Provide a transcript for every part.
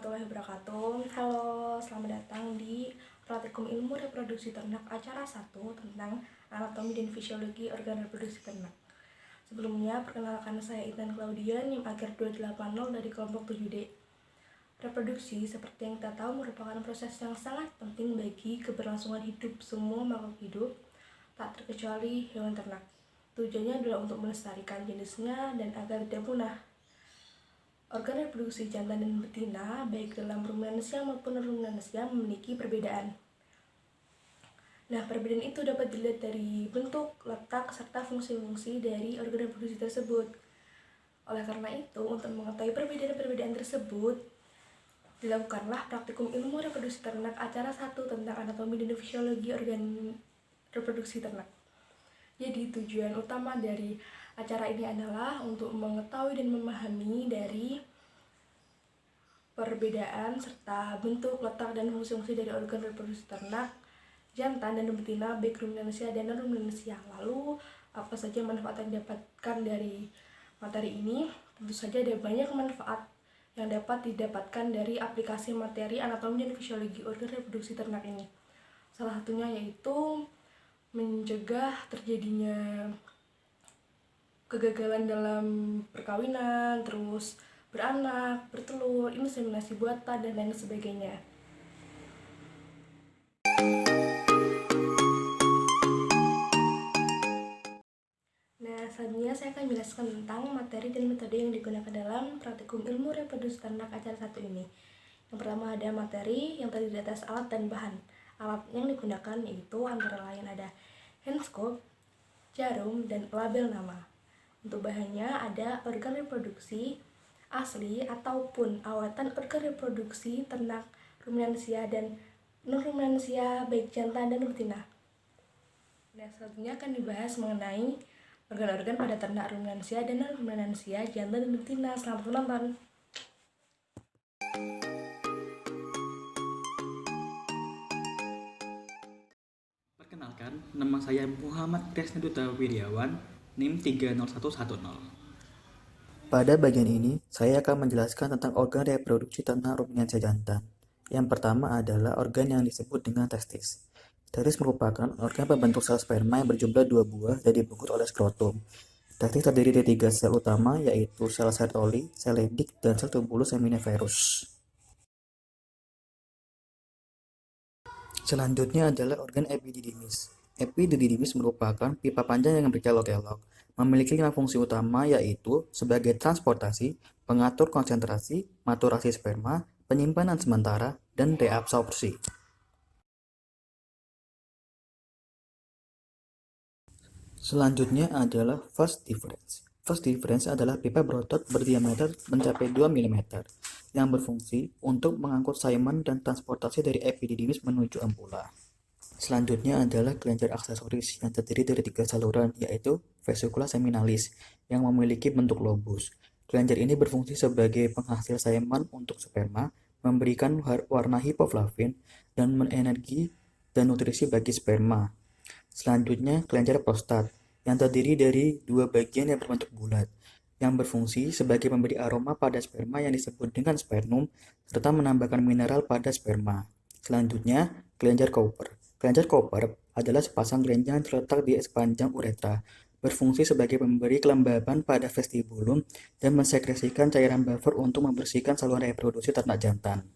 warahmatullahi wabarakatuh. Halo, selamat datang di Praktikum Ilmu Reproduksi Ternak Acara 1 tentang Anatomi dan Fisiologi Organ Reproduksi Ternak. Sebelumnya, perkenalkan saya Intan Claudia, NIM akhir 280 dari kelompok 7D. Reproduksi, seperti yang kita tahu, merupakan proses yang sangat penting bagi keberlangsungan hidup semua makhluk hidup, tak terkecuali hewan ternak. Tujuannya adalah untuk melestarikan jenisnya dan agar tidak punah. Organ reproduksi jantan dan betina, baik dalam ruminansia maupun non-ruminansia, memiliki perbedaan. Nah, perbedaan itu dapat dilihat dari bentuk, letak, serta fungsi-fungsi dari organ reproduksi tersebut. Oleh karena itu, untuk mengetahui perbedaan-perbedaan tersebut, dilakukanlah Praktikum Ilmu Reproduksi Ternak Acara 1 tentang Anatomi dan Fisiologi Organ Reproduksi Ternak. Jadi tujuan utama dari acara ini adalah untuk mengetahui dan memahami dari perbedaan serta bentuk, letak, dan fungsi-fungsi dari organ reproduksi ternak, jantan dan betina, baik ruminansia dan non-ruminansia. Lalu, apa saja manfaat yang didapatkan dari materi ini? Tentu saja ada banyak manfaat yang dapat didapatkan dari aplikasi materi anatomi dan fisiologi organ reproduksi ternak ini. Salah satunya yaitu mencegah terjadinya kegagalan dalam perkawinan, terus beranak, bertelur, inseminasi buatan, dan lain sebagainya. Nah, selanjutnya saya akan menjelaskan tentang materi dan metode yang digunakan dalam Praktikum Ilmu Reproduksi Ternak Acara 1 ini. Yang pertama ada materi yang terdiri atas alat dan bahan. Alat yang digunakan yaitu antara lain ada handscope, jarum, dan label nama. Untuk bahannya ada organ reproduksi asli ataupun awatan organ reproduksi ternak ruminansia dan non-ruminansia baik jantan dan betina. Nah, selanjutnya akan dibahas mengenai organ-organ pada ternak ruminansia dan non-ruminansia jantan dan betina. Selamat menonton. Perkenalkan, nama saya Muhammad Kresnaduta Wiryawan, NIM 30110. Pada bagian ini, saya akan menjelaskan tentang organ reproduksi ternak ruminansia jantan. Yang pertama adalah organ yang disebut dengan testis. Testis merupakan organ pembentuk sel sperma yang berjumlah 2 buah dan dibungkus oleh skrotum. Testis terdiri dari 3 sel utama, yaitu sel Sertoli, sel Leydig, dan sel tubulus seminiferus. Selanjutnya adalah organ epididymis. Epididymis merupakan pipa panjang yang berkelok-kelok. Memiliki 5 fungsi utama, yaitu sebagai transportasi, pengatur konsentrasi, maturasi sperma, penyimpanan sementara, dan reabsorpsi. Selanjutnya adalah vas deferens. Vas deferens adalah pipa berotot berdiameter mencapai 2 mm yang berfungsi untuk mengangkut semen dan transportasi dari epididymis menuju ampula. Selanjutnya adalah kelenjar aksesoris yang terdiri dari 3 saluran, yaitu vesicula seminalis yang memiliki bentuk lobus. Kelenjar ini berfungsi sebagai penghasil semen untuk sperma, memberikan warna hipoflavin dan energi dan nutrisi bagi sperma. Selanjutnya, kelenjar prostat yang terdiri dari 2 bagian yang berbentuk bulat, yang berfungsi sebagai pemberi aroma pada sperma yang disebut dengan spermum, serta menambahkan mineral pada sperma. Selanjutnya, kelenjar Cowper. Kelenjar Cowper adalah sepasang kelenjar yang terletak di sepanjang uretra, berfungsi sebagai pemberi kelembaban pada vestibulum dan mensekresikan cairan buffer untuk membersihkan saluran reproduksi ternak jantan.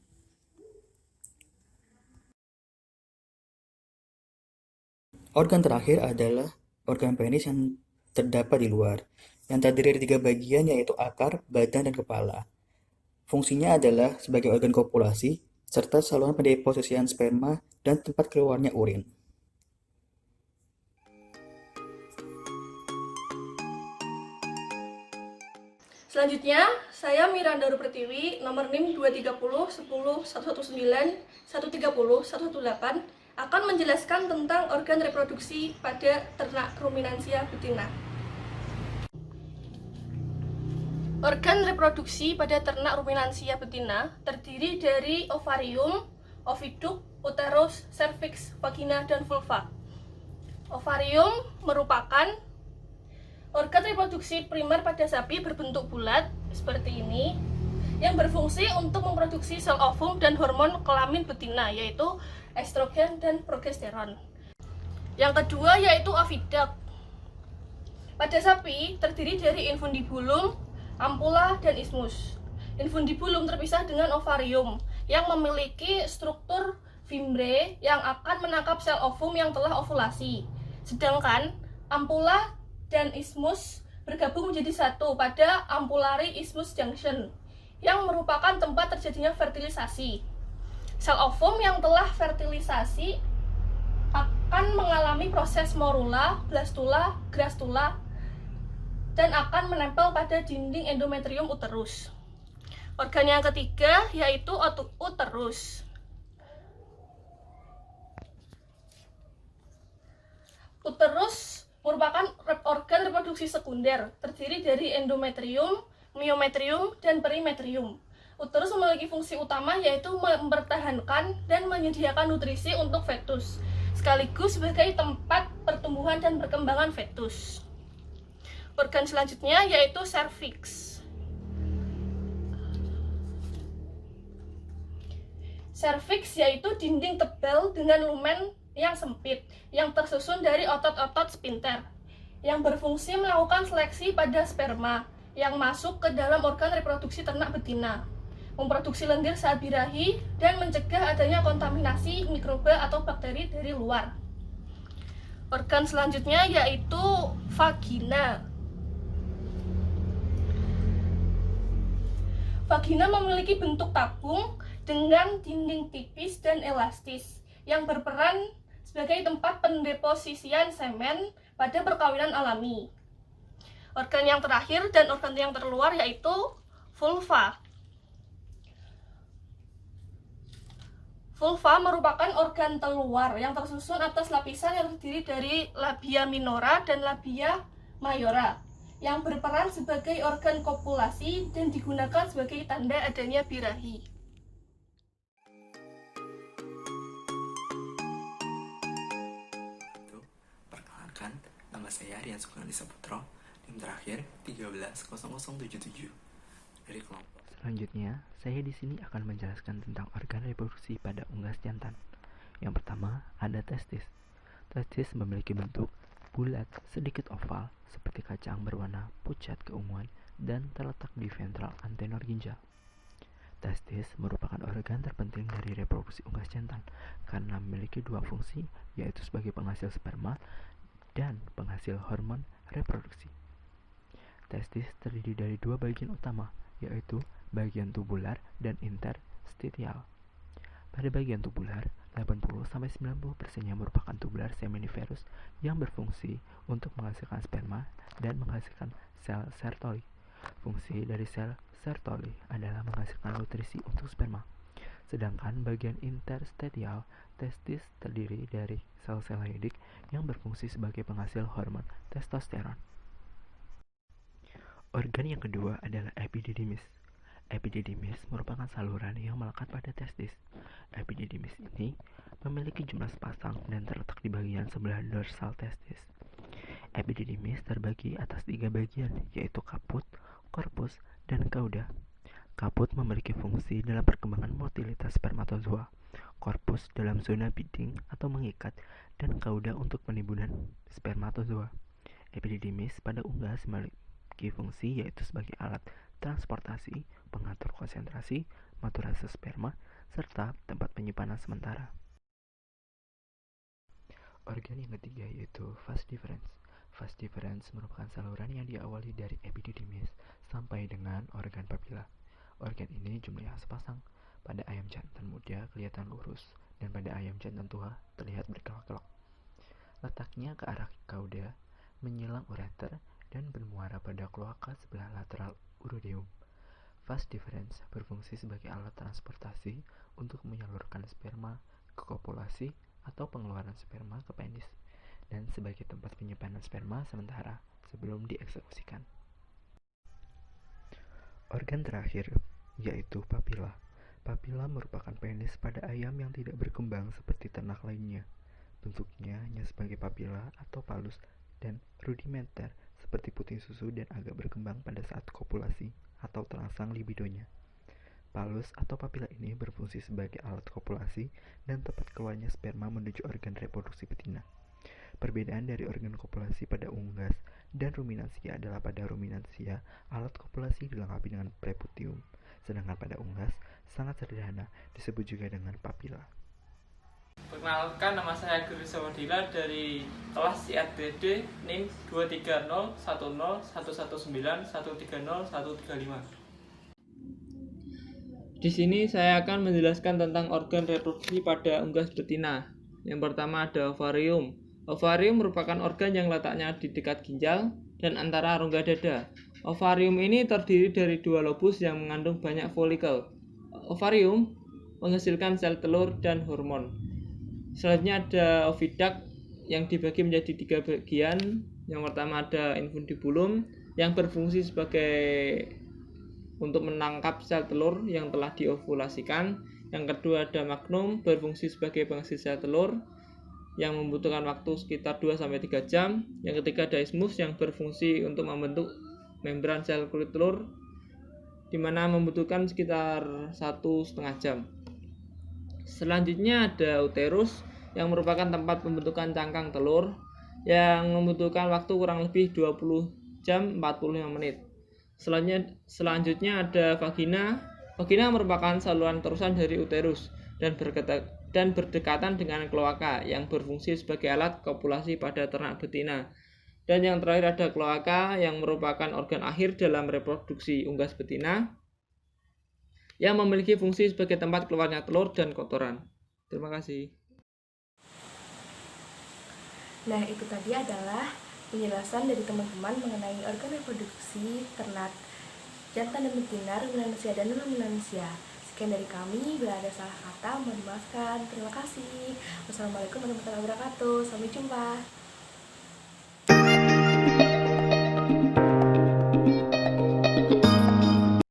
Organ terakhir adalah organ penis yang terdapat di luar, yang terdiri dari 3 bagian, yaitu akar, badan, dan kepala. Fungsinya adalah sebagai organ kopulasi, serta saluran pendeposisian sperma dan tempat keluarnya urin. Selanjutnya, saya Miranda Rupertiwi, nomor NIM 230 10 119 130 118, akan menjelaskan tentang organ reproduksi pada ternak ruminansia betina. Organ reproduksi pada ternak ruminansia betina terdiri dari ovarium, oviduk, uterus, serviks, vagina, dan vulva. Ovarium merupakan organ reproduksi primer pada sapi berbentuk bulat seperti ini yang berfungsi untuk memproduksi sel ovum dan hormon kelamin betina, yaitu estrogen dan progesteron. Yang kedua yaitu oviduct. Pada sapi terdiri dari infundibulum, ampula, dan isthmus. Infundibulum terpisah dengan ovarium yang memiliki struktur fimbre yang akan menangkap sel ovum yang telah ovulasi. Sedangkan ampula dan isthmus bergabung menjadi satu pada ampullary isthmus junction yang merupakan tempat terjadinya fertilisasi. Sel ovum yang telah fertilisasi akan mengalami proses morula, blastula, gastrula, dan akan menempel pada dinding endometrium uterus. Organ yang ketiga yaitu uterus. Uterus merupakan organ reproduksi sekunder, terdiri dari endometrium, myometrium, dan perimetrium. Uterus memiliki fungsi utama yaitu mempertahankan dan menyediakan nutrisi untuk fetus, sekaligus sebagai tempat pertumbuhan dan perkembangan fetus. Organ selanjutnya yaitu serviks. Serviks yaitu dinding tebal dengan lumen yang sempit, yang tersusun dari otot-otot sphincter, yang berfungsi melakukan seleksi pada sperma yang masuk ke dalam organ reproduksi ternak betina, memproduksi lendir saat birahi, dan mencegah adanya kontaminasi mikroba atau bakteri dari luar. Organ selanjutnya yaitu vagina. Vagina memiliki bentuk tabung dengan dinding tipis dan elastis yang berperan sebagai tempat pendeposisian semen pada perkawinan alami. Organ yang terakhir dan organ yang terluar yaitu vulva. Vulva merupakan organ terluar yang tersusun atas lapisan yang terdiri dari labia minora dan labia mayora, yang berperan sebagai organ kopulasi dan digunakan sebagai tanda adanya birahi. Perkenalkan, nama saya Rian Sugeng Saputro, NIM terakhir 130077 dari kelompok. Selanjutnya, saya di sini akan menjelaskan tentang organ reproduksi pada unggas jantan. Yang pertama, ada testis. Testis memiliki bentuk bulat, sedikit oval, seperti kacang berwarna pucat keunguan dan terletak di ventral antenor ginjal. Testis merupakan organ terpenting dari reproduksi unggas jantan karena memiliki dua fungsi, yaitu sebagai penghasil sperma dan penghasil hormon reproduksi. Testis terdiri dari dua bagian utama, yaitu bagian tubular dan interstitial. Pada bagian tubular, 80-90% merupakan tubular seminiferus yang berfungsi untuk menghasilkan sperma dan menghasilkan sel Sertoli. Fungsi dari sel Sertoli adalah menghasilkan nutrisi untuk sperma. Sedangkan bagian interstitial, testis terdiri dari sel-sel Leydig yang berfungsi sebagai penghasil hormon testosteron. Organ yang kedua adalah epididymis. Epididymis merupakan saluran yang melekat pada testis. Epididymis ini memiliki jumlah sepasang dan terletak di bagian sebelah dorsal testis. Epididymis terbagi atas 3 bagian, yaitu kaput, korpus, dan cauda. Kaput memiliki fungsi dalam perkembangan motilitas spermatozoa, korpus dalam zona bidding atau mengikat, dan cauda untuk penimbunan spermatozoa. Epididymis pada unggas memiliki fungsi yaitu sebagai alat transportasi, pengatur konsentrasi, maturasi sperma, serta tempat penyimpanan sementara. Organ yang ketiga yaitu vas deferens. Vas deferens merupakan saluran yang diawali dari epididymis sampai dengan organ papila. Organ ini jumlahnya sepasang. Pada ayam jantan muda kelihatan lurus, dan pada ayam jantan tua terlihat berkelok-kelok. Letaknya ke arah cauda, menyilang ureter, dan bermuara pada kloaka sebelah lateral urodeum. Vas deferens berfungsi sebagai alat transportasi untuk menyalurkan sperma ke kopulasi atau pengeluaran sperma ke penis, dan sebagai tempat penyimpanan sperma sementara sebelum dieksekusikan. Organ terakhir yaitu papila. Papila merupakan penis pada ayam yang tidak berkembang seperti ternak lainnya. Bentuknya hanya sebagai papila atau palus dan rudimenter seperti puting susu dan agak berkembang pada saat kopulasi atau terangsang libidonya. Palus atau papila ini berfungsi sebagai alat kopulasi dan tempat keluarnya sperma menuju organ reproduksi betina. Perbedaan dari organ kopulasi pada unggas dan ruminansia adalah pada ruminansia, alat kopulasi dilengkapi dengan preputium, sedangkan pada unggas sangat sederhana, disebut juga dengan papila. Perkenalkan, nama saya Guru Sawadila dari kelas IADD NIM 23010119130135135. Di sini saya akan menjelaskan tentang organ reproduksi pada unggas betina. Yang pertama ada ovarium. Ovarium merupakan organ yang letaknya di dekat ginjal dan antara rongga dada. Ovarium ini terdiri dari dua lobus yang mengandung banyak folikel. Ovarium menghasilkan sel telur dan hormon. Selanjutnya ada oviduct yang dibagi menjadi 3 bagian. Yang pertama ada infundibulum yang berfungsi sebagai untuk menangkap sel telur yang telah diovulasikan. Yang kedua ada magnum berfungsi sebagai penghasil sel telur yang membutuhkan waktu sekitar 2-3 jam. Yang ketiga ada isthmus yang berfungsi untuk membentuk membran sel kulit telur di mana membutuhkan sekitar 1,5 jam. Selanjutnya ada uterus yang merupakan tempat pembentukan cangkang telur yang membutuhkan waktu kurang lebih 20 jam 45 menit. Selanjutnya ada vagina. Vagina merupakan saluran terusan dari uterus dan berdekatan dengan kloaka yang berfungsi sebagai alat kopulasi pada ternak betina. Dan yang terakhir ada kloaka yang merupakan organ akhir dalam reproduksi unggas betina yang memiliki fungsi sebagai tempat keluarnya telur dan kotoran. Terima kasih. Nah, itu tadi adalah penjelasan dari teman-teman mengenai organ reproduksi ternak jantan dan betina, ruminansia dan non-ruminansia. Sekian dari kami, bila ada salah kata mohon dimaafkan. Terima kasih. Wassalamualaikum warahmatullahi wabarakatuh. Sampai jumpa.